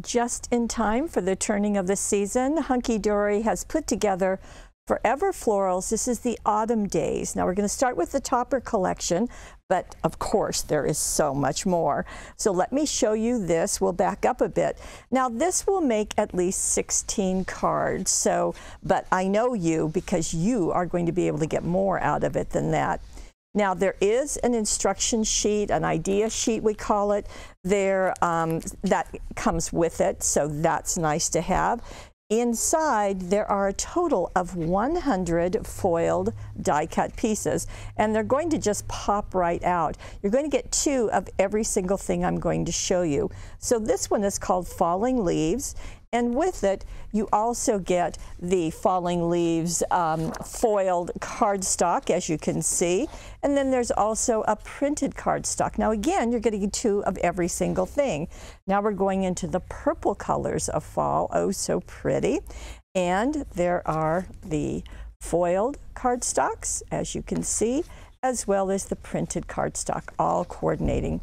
Just in time for the turning of the season, Hunkydory has put together Forever Florals. This is the Autumn Days. Now we're going to start with the topper collection, but of course there is so much more. So let me show you this. We'll back up a bit. Now this will make at least 16 cards. So, but I know you because you are going to be able to get more out of it than that. Now there is an instruction sheet, an idea sheet we call it, there that comes with it, so that's nice to have. Inside there are a total of 100 foiled die cut pieces, and they're going to just pop right out. You're going to get 2 of every single thing I'm going to show you. So this one is called Falling Leaves, and with it you also get the Falling Leaves foiled cardstock, as you can see, and then there's also a printed cardstock. Now again, you're getting 2 of every single thing. Now we're going into the purple colors of fall. Oh, so pretty. And there are the foiled cardstocks, as you can see, as well as the printed cardstock, all coordinating.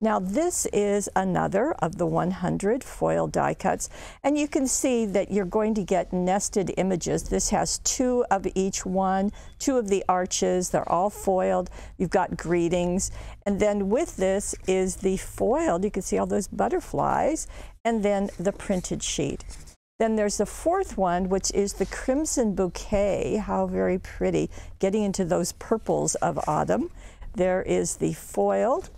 Now this is another of the 100 foil die cuts, and you can see that you're going to get nested images. This has 2 of each one, 2 of the arches, they're all foiled. You've got greetings, and then with this is the foiled, you can see all those butterflies, and then the printed sheet. Then there's the 4th one, which is the Crimson Bouquet. How very pretty, getting into those purples of autumn. There is the foiled,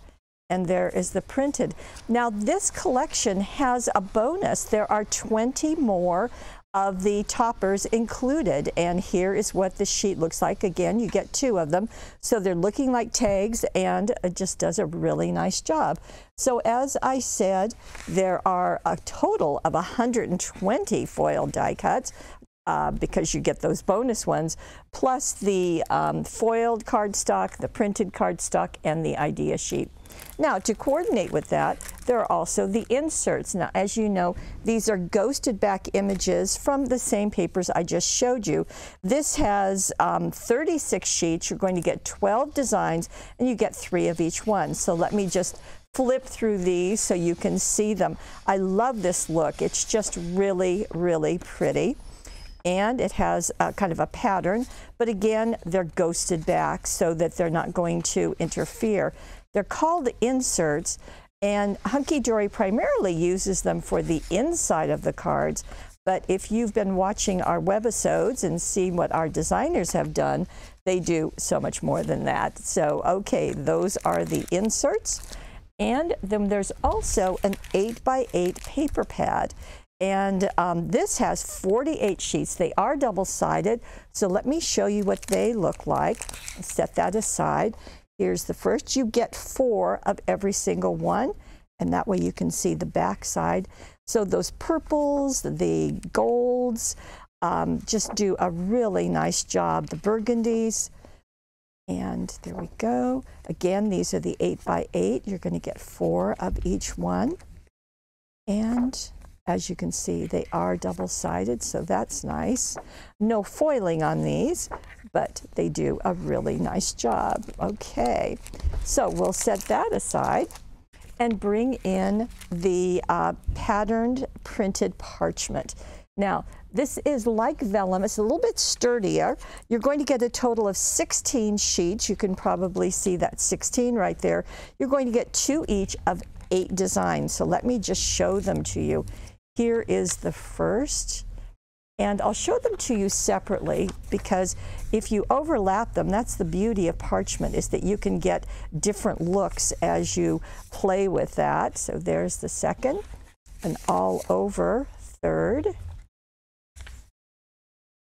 and there is the printed. Now this collection has a bonus. There are 20 more of the toppers included, and here is what the sheet looks like. Again, you get 2 of them, so they're looking like tags, and it just does a really nice job. So as I said, there are a total of 120 foil die cuts, because you get those bonus ones, plus the foiled cardstock, the printed cardstock, and the idea sheet. Now, to coordinate with that, there are also the inserts. Now, as you know, these are ghosted back images from the same papers I just showed you. This has 36 sheets. You're going to get 12 designs, and you get 3 of each one. So let me just flip through these so you can see them. I love this look. It's just really, really pretty. And it has kind of a pattern, but again, they're ghosted back so that they're not going to interfere. They're called inserts, and Hunkydory primarily uses them for the inside of the cards, but if you've been watching our webisodes and seen what our designers have done, they do so much more than that. So, okay, those are the inserts, and then there's also an 8x8 paper pad. And this has 48 sheets. They are double-sided, so let me show you what they look like. Set that aside. Here's the first. You get 4 of every single one, and that way you can see the back side. So those purples, the golds, just do a really nice job. The burgundies, and there we go. Again, these are the 8x8. You're going to get 4 of each one. And as you can see, they are double-sided, so that's nice. No foiling on these, but they do a really nice job. Okay, so we'll set that aside and bring in the patterned printed parchment. Now, this is like vellum. It's a little bit sturdier. You're going to get a total of 16 sheets. You can probably see that 16 right there. You're going to get 2 each of 8 designs. So let me just show them to you. Here is the first, and I'll show them to you separately because if you overlap them, that's the beauty of parchment, is that you can get different looks as you play with that. So there's the second, an all over third,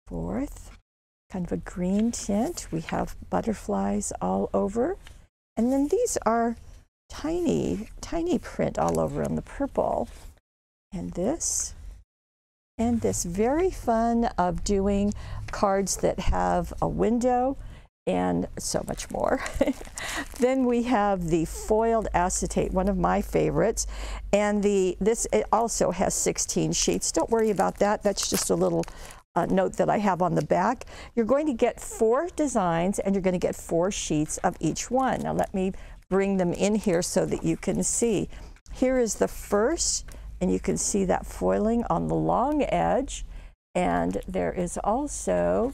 fourth, kind of a green tint. We have butterflies all over, and then these are tiny, tiny print all over on the purple. And this very fun of doing cards that have a window and so much more. Then we have the foiled acetate, one of my favorites, and it also has 16 sheets. Don't worry about that. That's just a little note that I have on the back. You're going to get 4 designs, and you're going to get 4 sheets of each one. Now let me bring them in here so that you can see. Here is the first and you can see that foiling on the long edge. And there is also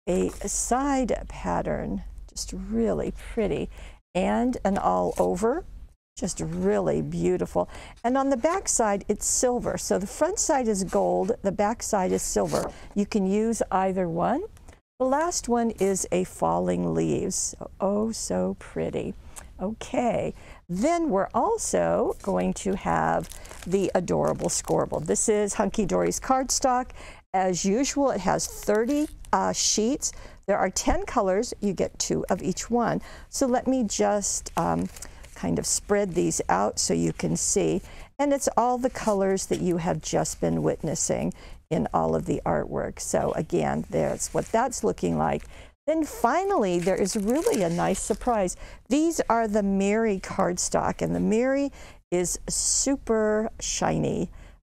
a side pattern, just really pretty, and an all over, just really beautiful. And on the back side, it's silver. So the front side is gold, the back side is silver. You can use either one. The last one is a falling leaves. Oh, so pretty. Okay, then we're also going to have the adorable scorable. This is Hunkydory's cardstock. As usual, it has 30 sheets. There are 10 colors. You get 2 of each one. So let me just kind of spread these out so you can see. And it's all the colors that you have just been witnessing in all of the artwork. So again, there's what that's looking like. Then finally, there is really a nice surprise. These are the Mary cardstock, and the Mary is super shiny,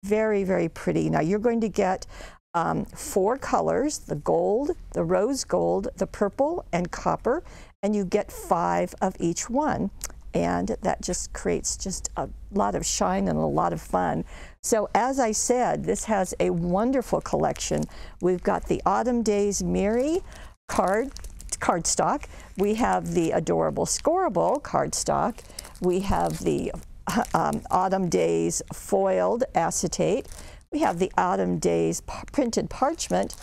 very, very pretty. Now you're going to get 4 colors, the gold, the rose gold, the purple, and copper, and you get 5 of each one. And that just creates just a lot of shine and a lot of fun. So as I said, this has a wonderful collection. We've got the Autumn Days Mary cardstock. We have the adorable Scorable cardstock. We have the Autumn Days foiled acetate. We have the Autumn Days printed parchment.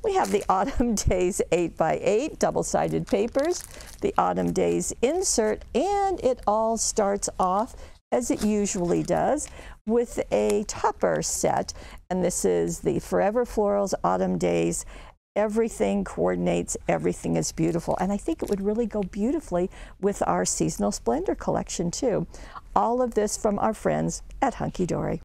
We have the Autumn Days 8x8 double-sided papers, the Autumn Days insert, and it all starts off, as it usually does, with a topper set. And this is the Forever Florals Autumn Days. Everything coordinates, everything is beautiful. And I think it would really go beautifully with our Seasonal Splendor collection too. All of this from our friends at Hunkydory.